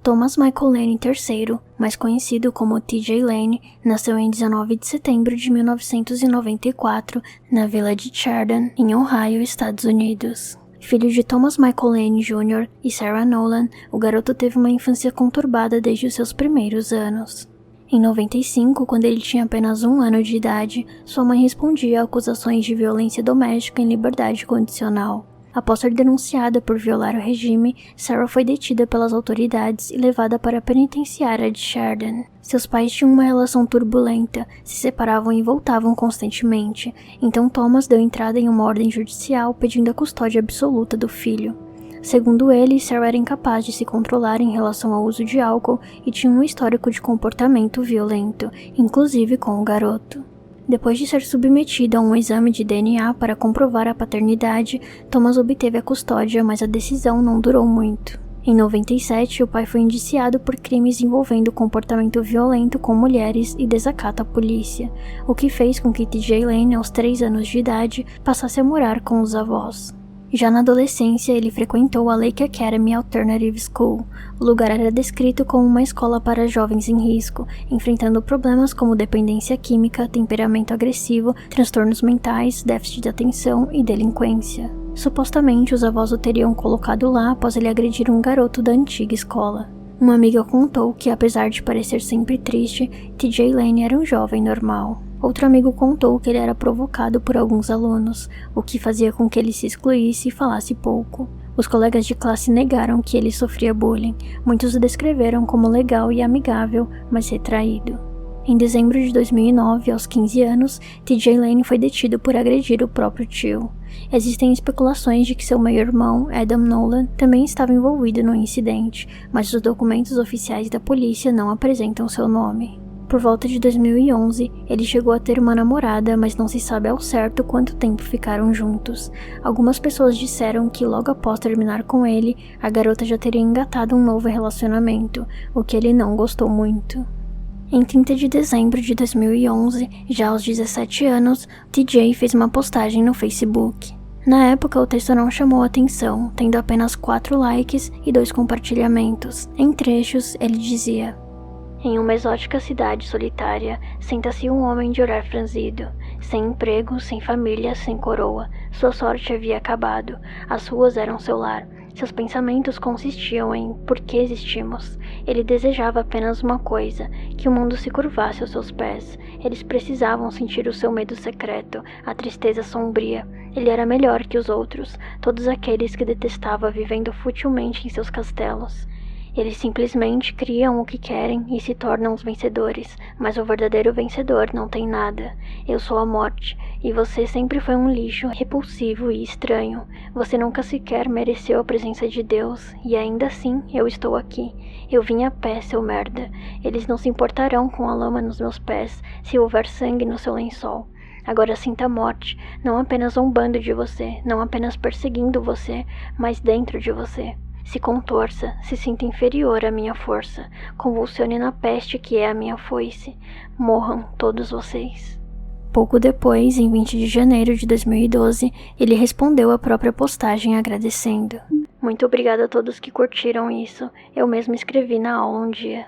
Thomas Michael Lane III, mais conhecido como T.J. Lane, nasceu em 19 de setembro de 1994, na vila de Chardon, em Ohio, Estados Unidos. Filho de Thomas Michael Lane Jr. e Sarah Nolan, o garoto teve uma infância conturbada desde os seus primeiros anos. Em 95, quando ele tinha apenas 1 ano de idade, sua mãe respondia a acusações de violência doméstica em liberdade condicional. Após ser denunciada por violar o regime, Sarah foi detida pelas autoridades e levada para a penitenciária de Chardon. Seus pais tinham uma relação turbulenta, se separavam e voltavam constantemente, então Thomas deu entrada em uma ordem judicial pedindo a custódia absoluta do filho. Segundo ele, Sarah era incapaz de se controlar em relação ao uso de álcool e tinha um histórico de comportamento violento, inclusive com o garoto. Depois de ser submetido a um exame de DNA para comprovar a paternidade, Thomas obteve a custódia, mas a decisão não durou muito. Em 97, o pai foi indiciado por crimes envolvendo comportamento violento com mulheres e desacato à polícia, o que fez com que T.J. Lane, aos 3 anos de idade, passasse a morar com os avós. Já na adolescência, ele frequentou a Lake Academy Alternative School. O lugar era descrito como uma escola para jovens em risco, enfrentando problemas como dependência química, temperamento agressivo, transtornos mentais, déficit de atenção e delinquência. Supostamente, os avós o teriam colocado lá após ele agredir um garoto da antiga escola. Uma amiga contou que, apesar de parecer sempre triste, T.J. Lane era um jovem normal. Outro amigo contou que ele era provocado por alguns alunos, o que fazia com que ele se excluísse e falasse pouco. Os colegas de classe negaram que ele sofria bullying. Muitos o descreveram como legal e amigável, mas retraído. Em dezembro de 2009, aos 15 anos, T.J. Lane foi detido por agredir o próprio tio. Existem especulações de que seu meio-irmão, Adam Nolan, também estava envolvido no incidente, mas os documentos oficiais da polícia não apresentam seu nome. Por volta de 2011, ele chegou a ter uma namorada, mas não se sabe ao certo quanto tempo ficaram juntos. Algumas pessoas disseram que logo após terminar com ele, a garota já teria engatado um novo relacionamento, o que ele não gostou muito. Em 30 de dezembro de 2011, já aos 17 anos, TJ fez uma postagem no Facebook. Na época, o texto não chamou atenção, tendo apenas 4 likes e 2 compartilhamentos. Em trechos, ele dizia: "Em uma exótica cidade solitária, senta-se um homem de olhar franzido, sem emprego, sem família, sem coroa. Sua sorte havia acabado, as ruas eram seu lar. Seus pensamentos consistiam em por que existimos. Ele desejava apenas uma coisa, que o mundo se curvasse aos seus pés. Eles precisavam sentir o seu medo secreto, a tristeza sombria. Ele era melhor que os outros, todos aqueles que detestava vivendo futilmente em seus castelos. Eles simplesmente criam o que querem e se tornam os vencedores, mas o verdadeiro vencedor não tem nada. Eu sou a morte, e você sempre foi um lixo repulsivo e estranho. Você nunca sequer mereceu a presença de Deus, e ainda assim eu estou aqui. Eu vim a pé, seu merda. Eles não se importarão com a lama nos meus pés, se houver sangue no seu lençol. Agora sinta a morte, não apenas zombando de você, não apenas perseguindo você, mas dentro de você. Se contorça, se sinta inferior à minha força, convulsione na peste que é a minha foice. Morram todos vocês." Pouco depois, em 20 de janeiro de 2012, ele respondeu à própria postagem agradecendo: "Muito obrigada a todos que curtiram isso, eu mesmo escrevi na aula um dia."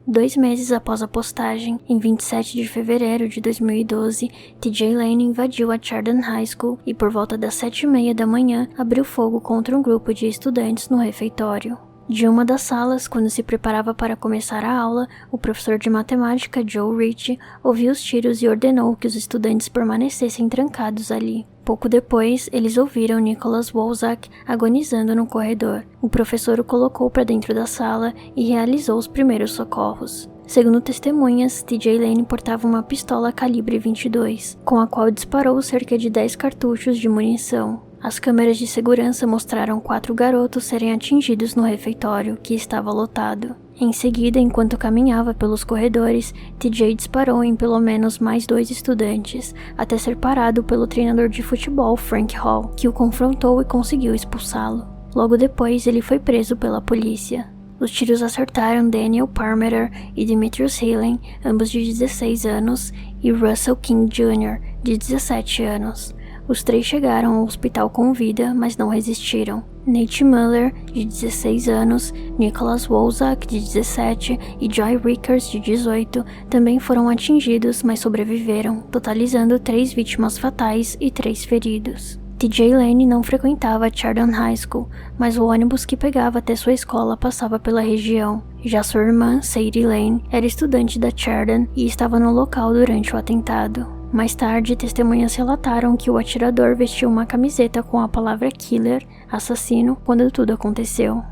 2 meses após a postagem, em 27 de fevereiro de 2012, TJ Lane invadiu a Chardon High School e por volta das 7h30 da manhã abriu fogo contra um grupo de estudantes no refeitório. De uma das salas, quando se preparava para começar a aula, o professor de matemática Joe Ritchie ouviu os tiros e ordenou que os estudantes permanecessem trancados ali. Pouco depois, eles ouviram Nicholas Wolzak agonizando no corredor. O professor o colocou para dentro da sala e realizou os primeiros socorros. Segundo testemunhas, TJ Lane portava uma pistola calibre 22, com a qual disparou cerca de 10 cartuchos de munição. As câmeras de segurança mostraram 4 garotos serem atingidos no refeitório, que estava lotado. Em seguida, enquanto caminhava pelos corredores, TJ disparou em pelo menos mais 2 estudantes, até ser parado pelo treinador de futebol Frank Hall, que o confrontou e conseguiu expulsá-lo. Logo depois, ele foi preso pela polícia. Os tiros acertaram Daniel Parmeter e Demetrius Healy, ambos de 16 anos, e Russell King Jr., de 17 anos. Os 3 chegaram ao hospital com vida, mas não resistiram. Nate Muller, de 16 anos, Nicholas Wolzak, de 17, e Joy Rickers, de 18, também foram atingidos, mas sobreviveram, totalizando 3 vítimas fatais e 3 feridos. TJ Lane não frequentava a Chardon High School, mas o ônibus que pegava até sua escola passava pela região. Já sua irmã, Sadie Lane, era estudante da Chardon e estava no local durante o atentado. Mais tarde, testemunhas relataram que o atirador vestiu uma camiseta com a palavra killer, assassino, quando tudo aconteceu.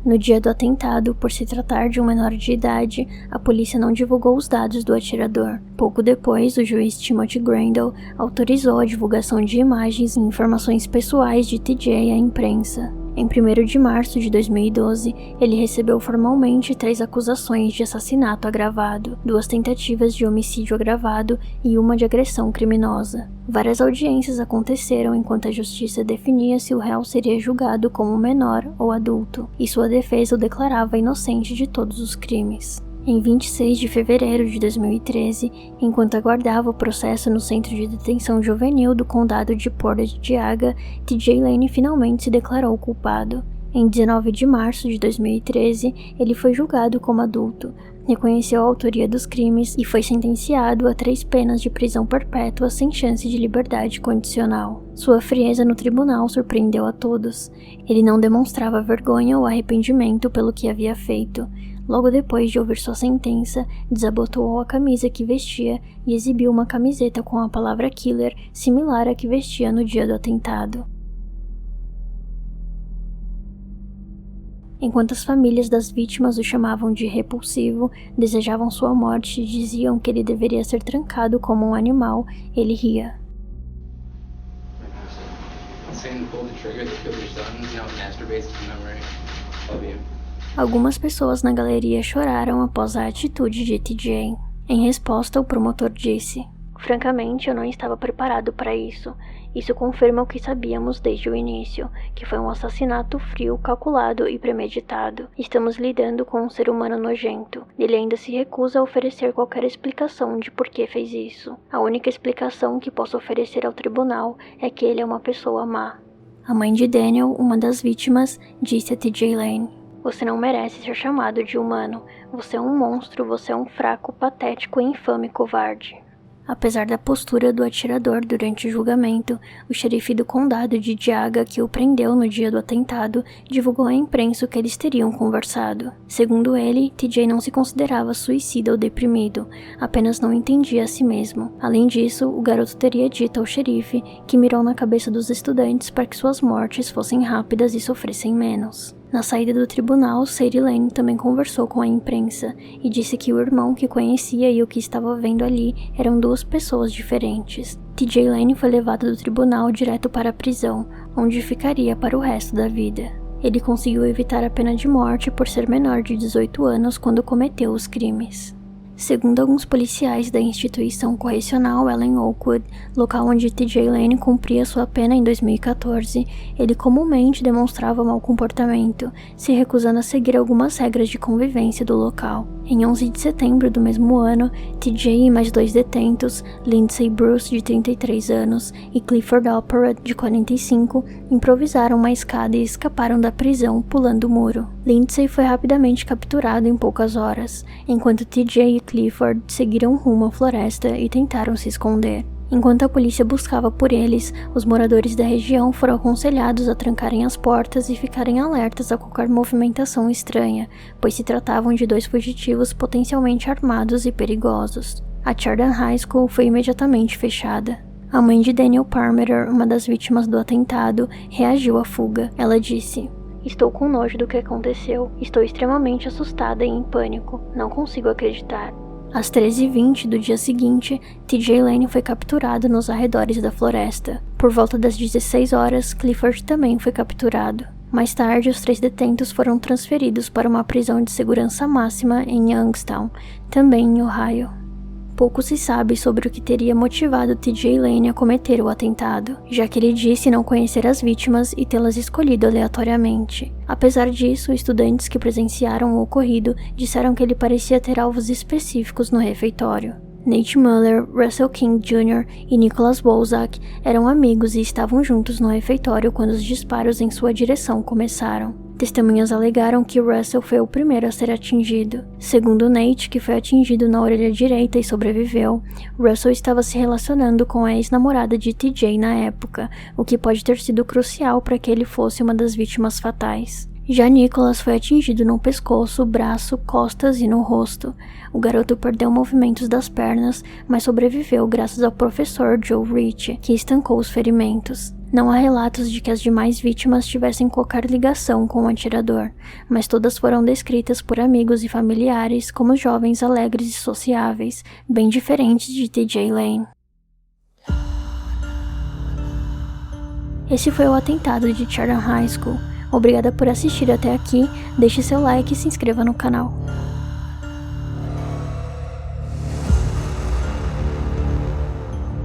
No dia do atentado, por se tratar de um menor de idade, a polícia não divulgou os dados do atirador. Pouco depois, o juiz Timothy Grandel autorizou a divulgação de imagens e informações pessoais de TJ à imprensa. Em 1º de março de 2012, ele recebeu formalmente 3 acusações de assassinato agravado, 2 tentativas de homicídio agravado e 1 de agressão criminosa. Várias audiências aconteceram enquanto a justiça definia se o réu seria julgado como menor ou adulto, e sua defesa o declarava inocente de todos os crimes. Em 26 de fevereiro de 2013, enquanto aguardava o processo no Centro de Detenção Juvenil do Condado de Portage de Aga, TJ Lane finalmente se declarou culpado. Em 19 de março de 2013, ele foi julgado como adulto, reconheceu a autoria dos crimes e foi sentenciado a 3 penas de prisão perpétua sem chance de liberdade condicional. Sua frieza no tribunal surpreendeu a todos. Ele não demonstrava vergonha ou arrependimento pelo que havia feito. Logo depois de ouvir sua sentença, desabotoou a camisa que vestia e exibiu uma camiseta com a palavra killer, similar à que vestia no dia do atentado. Enquanto as famílias das vítimas o chamavam de repulsivo, desejavam sua morte e diziam que ele deveria ser trancado como um animal, ele ria. Algumas pessoas na galeria choraram após a atitude de TJ. Em resposta, o promotor disse: "Francamente, eu não estava preparado para isso. Isso confirma o que sabíamos desde o início, que foi um assassinato frio, calculado e premeditado. Estamos lidando com um ser humano nojento. Ele ainda se recusa a oferecer qualquer explicação de por que fez isso. A única explicação que posso oferecer ao tribunal é que ele é uma pessoa má." A mãe de Daniel, uma das vítimas, disse a TJ Lane: "Você não merece ser chamado de humano. Você é um monstro, você é um fraco, patético e infame covarde." Apesar da postura do atirador durante o julgamento, o xerife do condado de Geauga, que o prendeu no dia do atentado, divulgou à imprensa que eles teriam conversado. Segundo ele, TJ não se considerava suicida ou deprimido, apenas não entendia a si mesmo. Além disso, o garoto teria dito ao xerife que mirou na cabeça dos estudantes para que suas mortes fossem rápidas e sofressem menos. Na saída do tribunal, Sadie Lane também conversou com a imprensa e disse que o irmão que conhecia e o que estava vendo ali eram 2 pessoas diferentes. TJ Lane foi levado do tribunal direto para a prisão, onde ficaria para o resto da vida. Ele conseguiu evitar a pena de morte por ser menor de 18 anos quando cometeu os crimes. Segundo alguns policiais da instituição correcional Ellen Oakwood, local onde TJ Lane cumpria sua pena em 2014, ele comumente demonstrava mau comportamento, se recusando a seguir algumas regras de convivência do local. Em 11 de setembro do mesmo ano, TJ e mais 2 detentos, Lindsay Bruce, de 33 anos, e Clifford Opera, de 45, improvisaram uma escada e escaparam da prisão pulando o muro. Lindsay foi rapidamente capturado em poucas horas, enquanto TJ e Clifford seguiram rumo à floresta e tentaram se esconder. Enquanto a polícia buscava por eles, os moradores da região foram aconselhados a trancarem as portas e ficarem alertas a qualquer movimentação estranha, pois se tratavam de 2 fugitivos potencialmente armados e perigosos. A Chardon High School foi imediatamente fechada. A mãe de Daniel Parmeter, uma das vítimas do atentado, reagiu à fuga. Ela disse: "Estou com nojo do que aconteceu. Estou extremamente assustada e em pânico. Não consigo acreditar." Às 13h20 do dia seguinte, TJ Lane foi capturado nos arredores da floresta. Por volta das 16 horas, Clifford também foi capturado. Mais tarde, os 3 detentos foram transferidos para uma prisão de segurança máxima em Youngstown, também em Ohio. Pouco se sabe sobre o que teria motivado TJ Lane a cometer o atentado, já que ele disse não conhecer as vítimas e tê-las escolhido aleatoriamente. Apesar disso, estudantes que presenciaram o ocorrido disseram que ele parecia ter alvos específicos no refeitório. Nate Muller, Russell King Jr. e Nicholas Wolzak eram amigos e estavam juntos no refeitório quando os disparos em sua direção começaram. Testemunhas alegaram que Russell foi o primeiro a ser atingido. Segundo Nate, que foi atingido na orelha direita e sobreviveu, Russell estava se relacionando com a ex-namorada de TJ na época, o que pode ter sido crucial para que ele fosse uma das vítimas fatais. Já Nicholas foi atingido no pescoço, braço, costas e no rosto. O garoto perdeu movimentos das pernas, mas sobreviveu graças ao professor Joe Rich, que estancou os ferimentos. Não há relatos de que as demais vítimas tivessem qualquer ligação com o atirador, mas todas foram descritas por amigos e familiares como jovens alegres e sociáveis, bem diferentes de TJ Lane. Esse foi o atentado de Chardon High School. Obrigada por assistir até aqui, deixe seu like e se inscreva no canal.